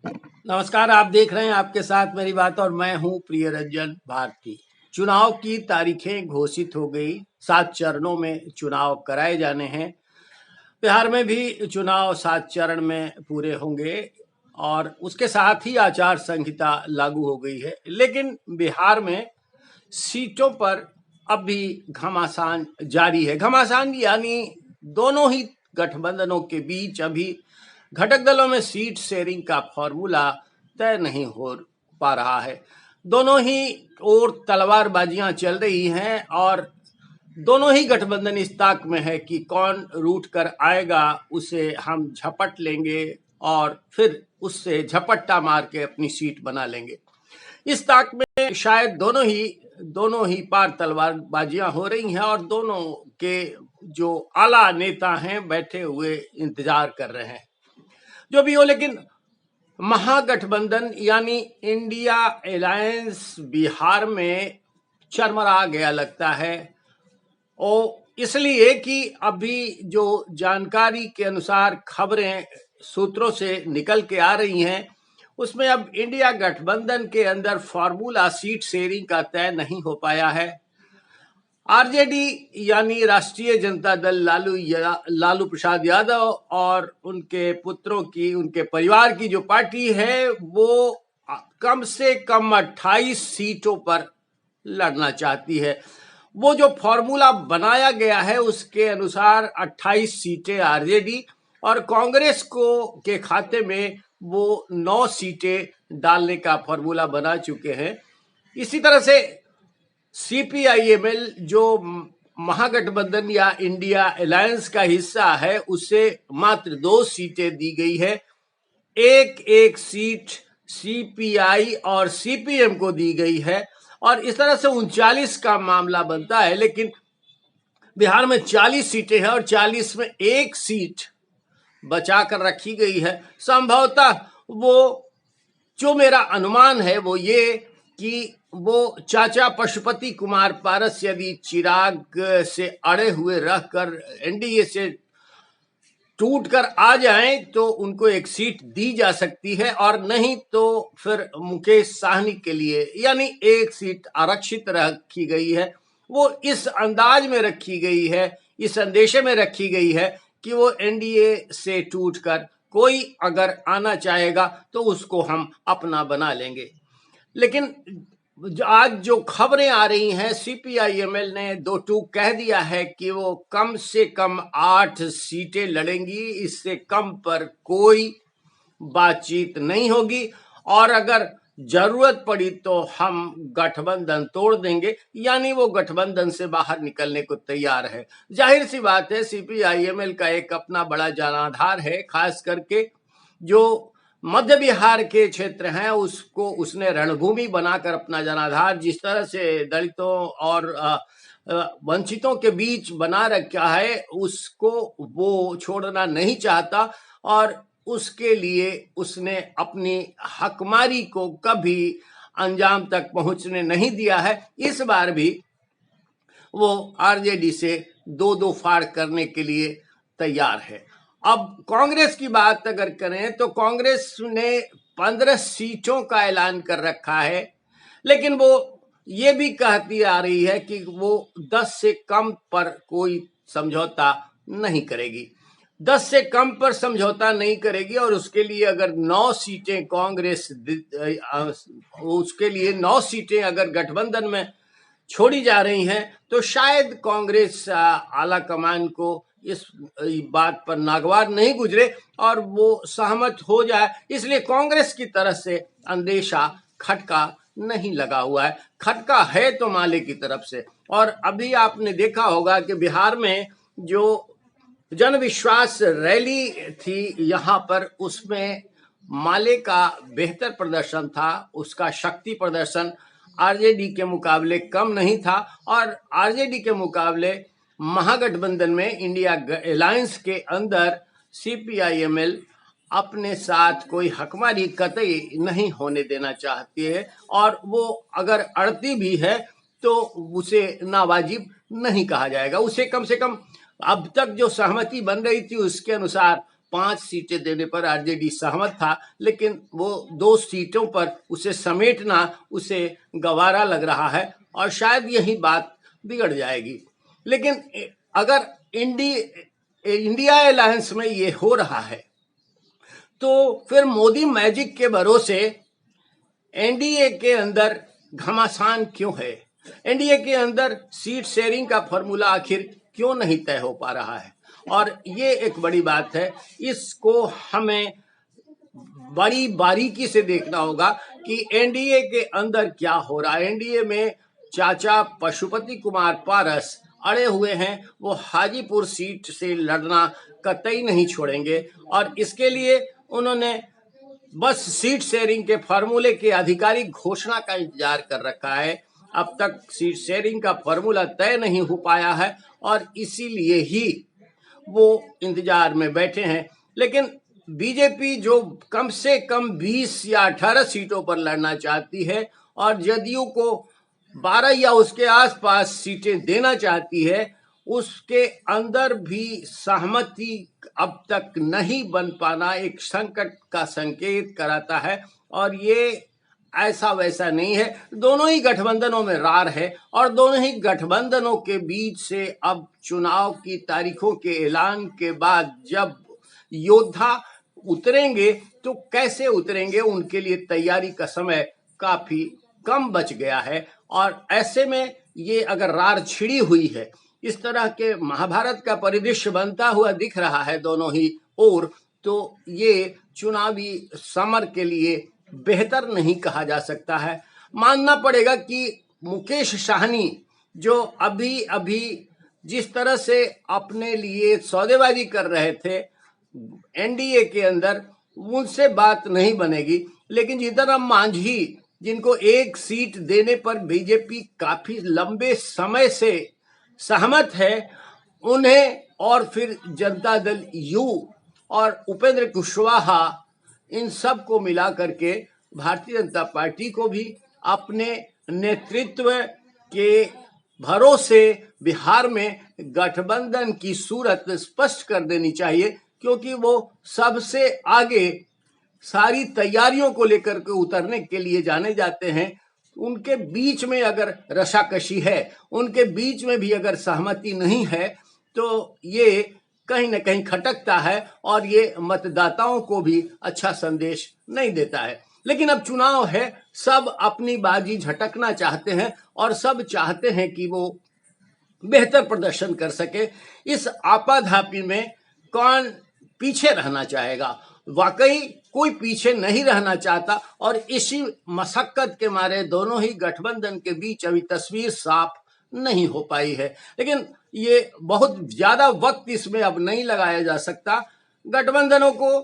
नमस्कार, आप देख रहे हैं आपके साथ मेरी बात और मैं हूं प्रिय रंजन भारती। चुनाव की तारीखें घोषित हो गई। 7 चरणों में चुनाव कराए जाने हैं। बिहार में भी चुनाव 7 चरण में पूरे होंगे और उसके साथ ही आचार संहिता लागू हो गई है। लेकिन बिहार में सीटों पर अब भी घमासान जारी है। घमासान यानी दोनों ही गठबंधनों के बीच अभी घटक दलों में सीट शेयरिंग का फॉर्मूला तय नहीं हो पा रहा है। दोनों ही ओर तलवारबाजियां चल रही हैं और दोनों ही गठबंधन इस ताक में है कि कौन रूठ कर आएगा उसे हम झपट लेंगे और फिर उससे झपट्टा मार के अपनी सीट बना लेंगे। इस ताक में शायद दोनों ही पार तलवारबाजियां हो रही हैं और दोनों के जो आला नेता हैं बैठे हुए इंतजार कर रहे हैं। जो भी हो, लेकिन महागठबंधन यानी इंडिया अलायंस बिहार में चरमरा गया लगता है। और इसलिए कि अभी जो जानकारी के अनुसार खबरें सूत्रों से निकल के आ रही हैं, उसमें अब इंडिया गठबंधन के अंदर फॉर्मूला सीट शेयरिंग का तय नहीं हो पाया है। आरजेडी यानी राष्ट्रीय जनता दल लालू प्रसाद यादव और उनके पुत्रों की, उनके परिवार की जो पार्टी है वो कम से कम 28 सीटों पर लड़ना चाहती है। वो जो फॉर्मूला बनाया गया है उसके अनुसार 28 सीटें आरजेडी और कांग्रेस को के खाते में वो 9 सीटें डालने का फॉर्मूला बना चुके हैं। इसी तरह से सीपीआईएमएल जो महागठबंधन या इंडिया अलायंस का हिस्सा है उसे मात्र 2 सीटें दी गई है। एक सीट सीपीआई और सीपीएम को दी गई है और इस तरह से 39 का मामला बनता है। लेकिन बिहार में 40 सीटें हैं और 40 में एक सीट बचा कर रखी गई है। संभवतः वो, जो मेरा अनुमान है वो ये कि वो चाचा पशुपति कुमार पारस यदि चिराग से अड़े हुए रहकर एनडीए से टूट कर आ जाएं तो उनको एक सीट दी जा सकती है और नहीं तो फिर मुकेश साहनी के लिए यानी एक सीट आरक्षित रखी गई है। वो इस अंदाज में रखी गई है, इस अंदेशे में रखी गई है कि वो एनडीए से टूटकर कोई अगर आना चाहेगा तो उसको हम अपना बना लेंगे। लेकिन आज जो खबरें आ रही हैं, सीपीआईएमएल ने 2 टूक कह दिया है कि वो कम से कम 8 सीटें लड़ेंगी, इससे कम पर कोई बातचीत नहीं होगी और अगर जरूरत पड़ी तो हम गठबंधन तोड़ देंगे, यानी वो गठबंधन से बाहर निकलने को तैयार है। जाहिर सी बात है, सीपीआईएमएल का एक अपना बड़ा जनाधार है, खास करके जो मध्य बिहार के क्षेत्र हैं उसको उसने रणभूमि बनाकर अपना जनाधार जिस तरह से दलितों और वंचितों के बीच बना रखा है उसको वो छोड़ना नहीं चाहता और उसके लिए उसने अपनी हकमारी को कभी अंजाम तक पहुंचने नहीं दिया है। इस बार भी वो आरजेडी से 2-2 फाड़ करने के लिए तैयार है। अब कांग्रेस की बात अगर करें तो कांग्रेस ने 15 सीटों का ऐलान कर रखा है, लेकिन वो ये भी कहती आ रही है कि वो 10 से कम पर कोई समझौता नहीं करेगी। 10 से कम पर समझौता नहीं करेगी और उसके लिए अगर 9 सीटें कांग्रेस, उसके लिए 9 सीटें अगर गठबंधन में छोड़ी जा रही हैं तो शायद कांग्रेस आला कमान को इस बात पर नागवार नहीं गुजरे और वो सहमत हो जाए। इसलिए कांग्रेस की तरफ से अंदेशा, खटका नहीं लगा हुआ है। खटका है तो माले की तरफ से। और अभी आपने देखा होगा कि बिहार में जो जन विश्वास रैली थी यहाँ पर, उसमें माले का बेहतर प्रदर्शन था, उसका शक्ति प्रदर्शन आरजेडी के मुकाबले कम नहीं था और आरजेडी के मुकाबले महागठबंधन में इंडिया अलायंस के अंदर सीपीआईएमएल अपने साथ कोई हकमारी कतई नहीं होने देना चाहती है और वो अगर अड़ती भी है तो उसे नावाजिब नहीं कहा जाएगा। उसे कम से कम अब तक जो सहमति बन रही थी उसके अनुसार 5 सीटें देने पर आरजेडी सहमत था, लेकिन वो 2 सीटों पर उसे समेटना उसे गंवारा लग रहा है और शायद यही बात बिगड़ जाएगी। लेकिन अगर इंडिया अलायंस में ये हो रहा है तो फिर मोदी मैजिक के भरोसे एनडीए के अंदर घमासान क्यों है? एनडीए के अंदर सीट शेयरिंग का फॉर्मूला आखिर क्यों नहीं तय हो पा रहा है? और ये एक बड़ी बात है, इसको हमें बड़ी बारीकी से देखना होगा कि एनडीए के अंदर क्या हो रहा है। एनडीए में चाचा पशुपति कुमार पारस अड़े हुए हैं, वो हाजीपुर सीट से लड़ना कतई नहीं छोड़ेंगे और इसके लिए उन्होंने बस सीट शेयरिंग के फार्मूले के आधिकारिक घोषणा का इंतजार कर रखा है। अब तक सीट शेयरिंग का फार्मूला तय नहीं हो पाया है और इसीलिए ही वो इंतजार में बैठे हैं। लेकिन बीजेपी जो कम से कम 20 या 18 सीटों पर लड़ना चाहती है और जदयू को 12 या उसके आसपास सीटें देना चाहती है, उसके अंदर भी सहमति अब तक नहीं बन पाना एक संकट का संकेत कराता है। और ये ऐसा वैसा नहीं है, दोनों ही गठबंधनों में रार है और दोनों ही गठबंधनों के बीच से अब चुनाव की तारीखों के ऐलान के बाद जब योद्धा उतरेंगे तो कैसे उतरेंगे, उनके लिए तैयारी का समय काफी कम बच गया है। और ऐसे में ये अगर रार छिड़ी हुई है, इस तरह के महाभारत का परिदृश्य बनता हुआ दिख रहा है दोनों ही ओर, तो ये चुनावी समर के लिए बेहतर नहीं कहा जा सकता है। मानना पड़ेगा कि मुकेश साहनी जो अभी अभी जिस तरह से अपने लिए सौदेबाजी कर रहे थे एनडीए के अंदर, उनसे बात नहीं बनेगी। लेकिन जीतनराम मांझी जिनको 1 सीट देने पर बीजेपी काफी लंबे समय से सहमत है, उन्हें और फिर जनता दल यू और उपेंद्र कुशवाहा, इन सब को मिला करके भारतीय जनता पार्टी को भी अपने नेतृत्व के भरोसे बिहार में गठबंधन की सूरत स्पष्ट कर देनी चाहिए, क्योंकि वो सबसे आगे सारी तैयारियों को लेकर के उतरने के लिए जाने जाते हैं। उनके बीच में अगर रसाकशी है, उनके बीच में भी अगर सहमति नहीं है, तो ये कहीं ना कहीं खटकता है और ये मतदाताओं को भी अच्छा संदेश नहीं देता है। लेकिन अब चुनाव है, सब अपनी बाजी झटकना चाहते हैं और सब चाहते हैं कि वो बेहतर प्रदर्शन कर सके। इस आपाधापी में कौन पीछे रहना चाहेगा? वाकई कोई पीछे नहीं रहना चाहता और इसी मशक्कत के मारे दोनों ही गठबंधन के बीच अभी तस्वीर साफ नहीं हो पाई है। लेकिन ये बहुत ज्यादा वक्त इसमें अब नहीं लगाया जा सकता। गठबंधनों को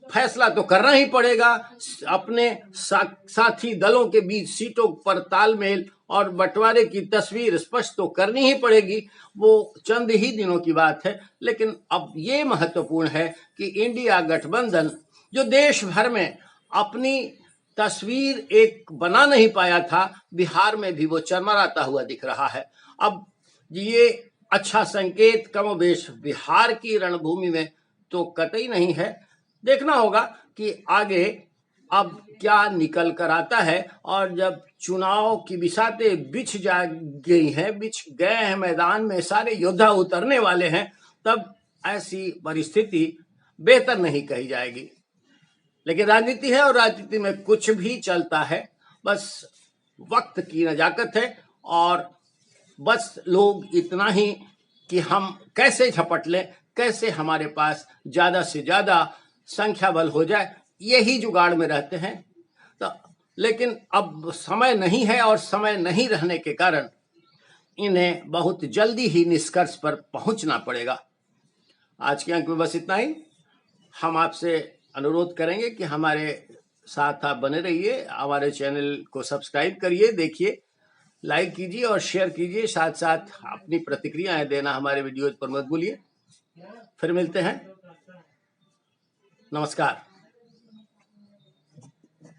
फैसला तो करना ही पड़ेगा, अपने साथी दलों के बीच सीटों पर तालमेल और बंटवारे की तस्वीर स्पष्ट तो करनी ही पड़ेगी। वो चंद ही दिनों की बात है। लेकिन अब ये महत्वपूर्ण है कि इंडिया गठबंधन जो देश भर में अपनी तस्वीर एक बना नहीं पाया था, बिहार में भी वो चरमराता हुआ दिख रहा है। अब ये अच्छा संकेत कमोबेश बिहार की रणभूमि में तो कतई नहीं है। देखना होगा कि आगे अब क्या निकल कर आता है। और जब चुनाव की बिसातें बिछ गए हैं मैदान में, सारे योद्धा उतरने वाले हैं, तब ऐसी परिस्थिति बेहतर नहीं कही जाएगी। लेकिन राजनीति है और राजनीति में कुछ भी चलता है, बस वक्त की नजाकत है और बस लोग इतना ही कि हम कैसे झपट लें, कैसे हमारे पास ज्यादा से ज्यादा संख्या बल हो जाए, यही जुगाड़ में रहते हैं। तो लेकिन अब समय नहीं है और समय नहीं रहने के कारण इन्हें बहुत जल्दी ही निष्कर्ष पर पहुंचना पड़ेगा। आज के अंक में बस इतना ही। हम आपसे अनुरोध करेंगे कि हमारे साथ आप बने रहिए, हमारे चैनल को सब्सक्राइब करिए, देखिए, लाइक कीजिए और शेयर कीजिए। साथ साथ अपनी प्रतिक्रियाएं देना हमारे वीडियोज पर मत भूलिए। फिर मिलते हैं। नमस्कार।